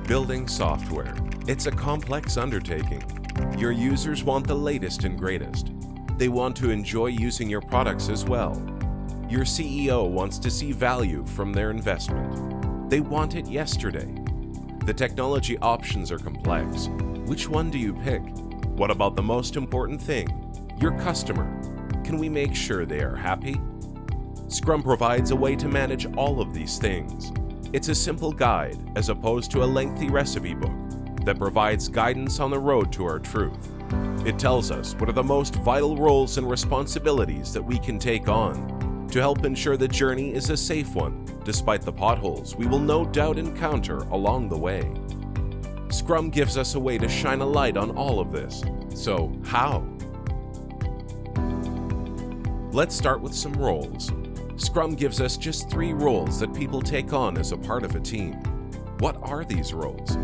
Building software. It's a complex undertaking. Your users want the latest and greatest. They want to enjoy using your products as well. Your CEO wants to see value from their investment. They want it yesterday. The technology options are complex. Which one do you pick? What about the most important thing? Your customer. Can we make sure they are happy? Scrum provides a way to manage all of these things. It's a simple guide as opposed to a lengthy recipe book that provides guidance on the road to our truth. It tells us what are the most vital roles and responsibilities that we can take on to help ensure the journey is a safe one, despite the potholes we will no doubt encounter along the way. Scrum gives us a way to shine a light on all of this. So, how? Let's start with some roles. Scrum gives us just 3 roles that people take on as a part of a team. What are these roles?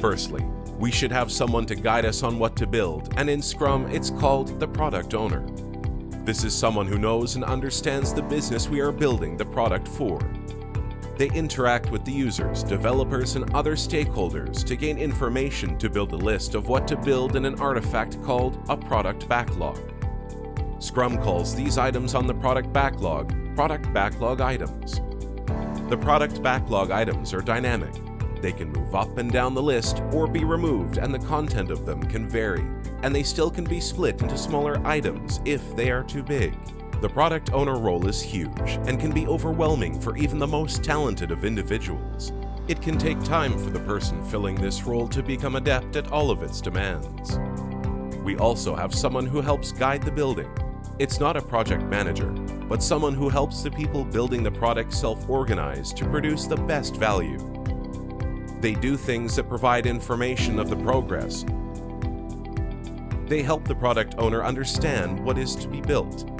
Firstly, we should have someone to guide us on what to build, and in Scrum, it's called the product owner. This is someone who knows and understands the business we are building the product for. They interact with the users, developers, and other stakeholders to gain information to build a list of what to build in an artifact called a product backlog. Scrum calls these items on the product backlog items. The product backlog items are dynamic. They can move up and down the list or be removed, and the content of them can vary, and they still can be split into smaller items if they are too big. The product owner role is huge and can be overwhelming for even the most talented of individuals. It can take time for the person filling this role to become adept at all of its demands. We also have someone who helps guide the building. It's not a project manager, but someone who helps the people building the product self-organize to produce the best value. They do things that provide information of the progress. They help the product owner understand what is to be built.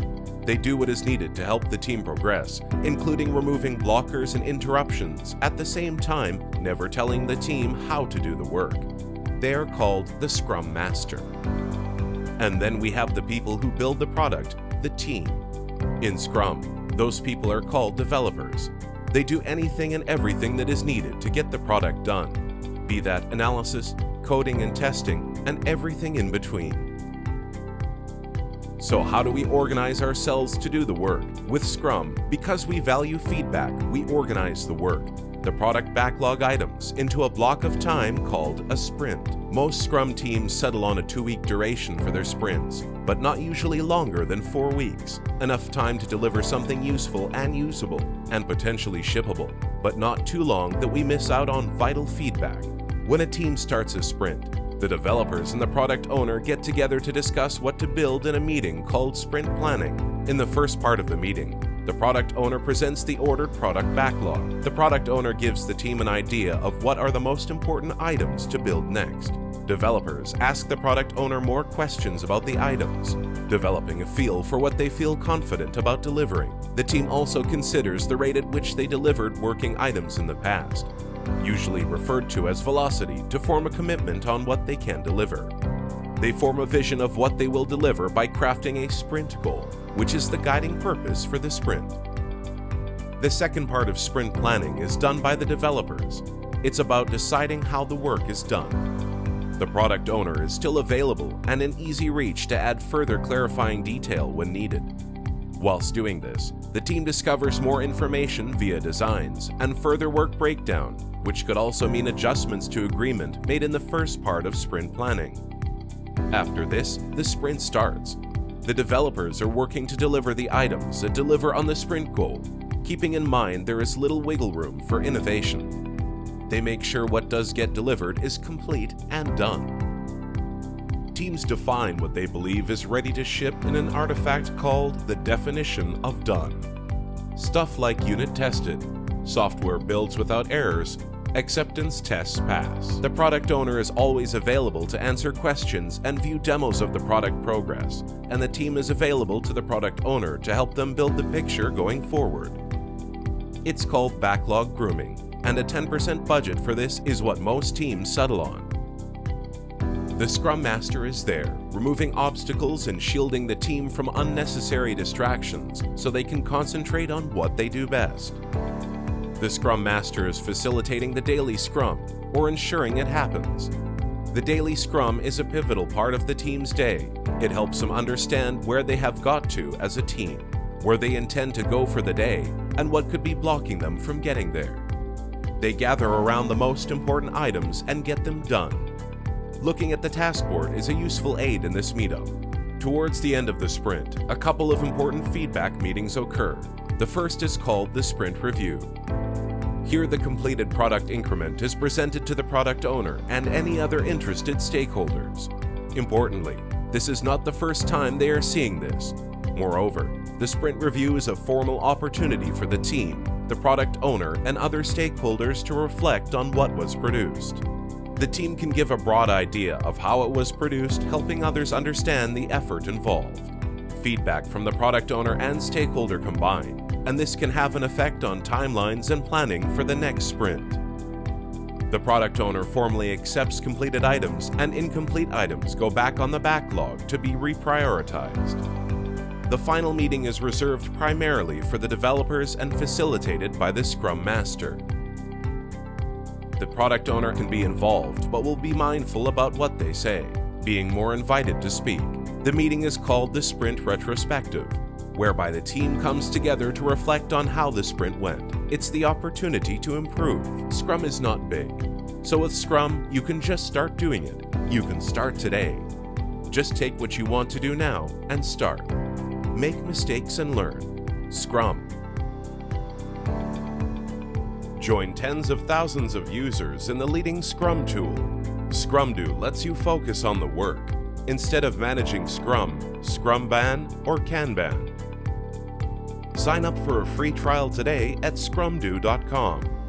They do what is needed to help the team progress, including removing blockers and interruptions, at the same time never telling the team how to do the work. They are called the Scrum Master. And then we have the people who build the product, the team. In Scrum, those people are called developers. They do anything and everything that is needed to get the product done, be that analysis, coding and testing, and everything in between. So how do we organize ourselves to do the work? With Scrum, because we value feedback, we organize the work, the product backlog items, into a block of time called a sprint. Most Scrum teams settle on a 2-week duration for their sprints, but not usually longer than 4 weeks. Enough time to deliver something useful and usable, and potentially shippable, but not too long that we miss out on vital feedback. When a team starts a sprint, the developers and the product owner get together to discuss what to build in a meeting called sprint planning. In the first part of the meeting, the product owner presents the ordered product backlog. The product owner gives the team an idea of what are the most important items to build next. Developers ask the product owner more questions about the items, developing a feel for what they feel confident about delivering. The team also considers the rate at which they delivered working items in the past, usually referred to as velocity, to form a commitment on what they can deliver. They form a vision of what they will deliver by crafting a sprint goal, which is the guiding purpose for the sprint. The second part of sprint planning is done by the developers. It's about deciding how the work is done. The product owner is still available and in easy reach to add further clarifying detail when needed. Whilst doing this, the team discovers more information via designs and further work breakdown, which could also mean adjustments to agreement made in the first part of sprint planning. After this, the sprint starts. The developers are working to deliver the items that deliver on the sprint goal, keeping in mind there is little wiggle room for innovation. They make sure what does get delivered is complete and done. Teams define what they believe is ready to ship in an artifact called the definition of done. Stuff like unit tested, software builds without errors, acceptance tests pass. The product owner is always available to answer questions and view demos of the product progress, and the team is available to the product owner to help them build the picture going forward. It's called backlog grooming, and a 10% budget for this is what most teams settle on. The Scrum Master is there, removing obstacles and shielding the team from unnecessary distractions so they can concentrate on what they do best. The Scrum Master is facilitating the daily Scrum, or ensuring it happens. The daily Scrum is a pivotal part of the team's day. It helps them understand where they have got to as a team, where they intend to go for the day, and what could be blocking them from getting there. They gather around the most important items and get them done. Looking at the task board is a useful aid in this meetup. Towards the end of the sprint, a couple of important feedback meetings occur. The first is called the Sprint Review. Here, the completed product increment is presented to the product owner and any other interested stakeholders. Importantly, this is not the first time they are seeing this. Moreover, the Sprint Review is a formal opportunity for the team, the product owner, and other stakeholders to reflect on what was produced. The team can give a broad idea of how it was produced, helping others understand the effort involved. Feedback from the product owner and stakeholder combine, and this can have an effect on timelines and planning for the next sprint. The product owner formally accepts completed items, and incomplete items go back on the backlog to be reprioritized. The final meeting is reserved primarily for the developers and facilitated by the Scrum Master. The product owner can be involved, but will be mindful about what they say, being more invited to speak. The meeting is called the Sprint Retrospective, whereby the team comes together to reflect on how the sprint went. It's the opportunity to improve. Scrum is not big, so with Scrum, you can just start doing it. You can start today. Just take what you want to do now and start. Make mistakes and learn. Scrum. Join tens of thousands of users in the leading Scrum tool. ScrumDo lets you focus on the work instead of managing Scrum, Scrumban, or Kanban. Sign up for a free trial today at scrumdo.com.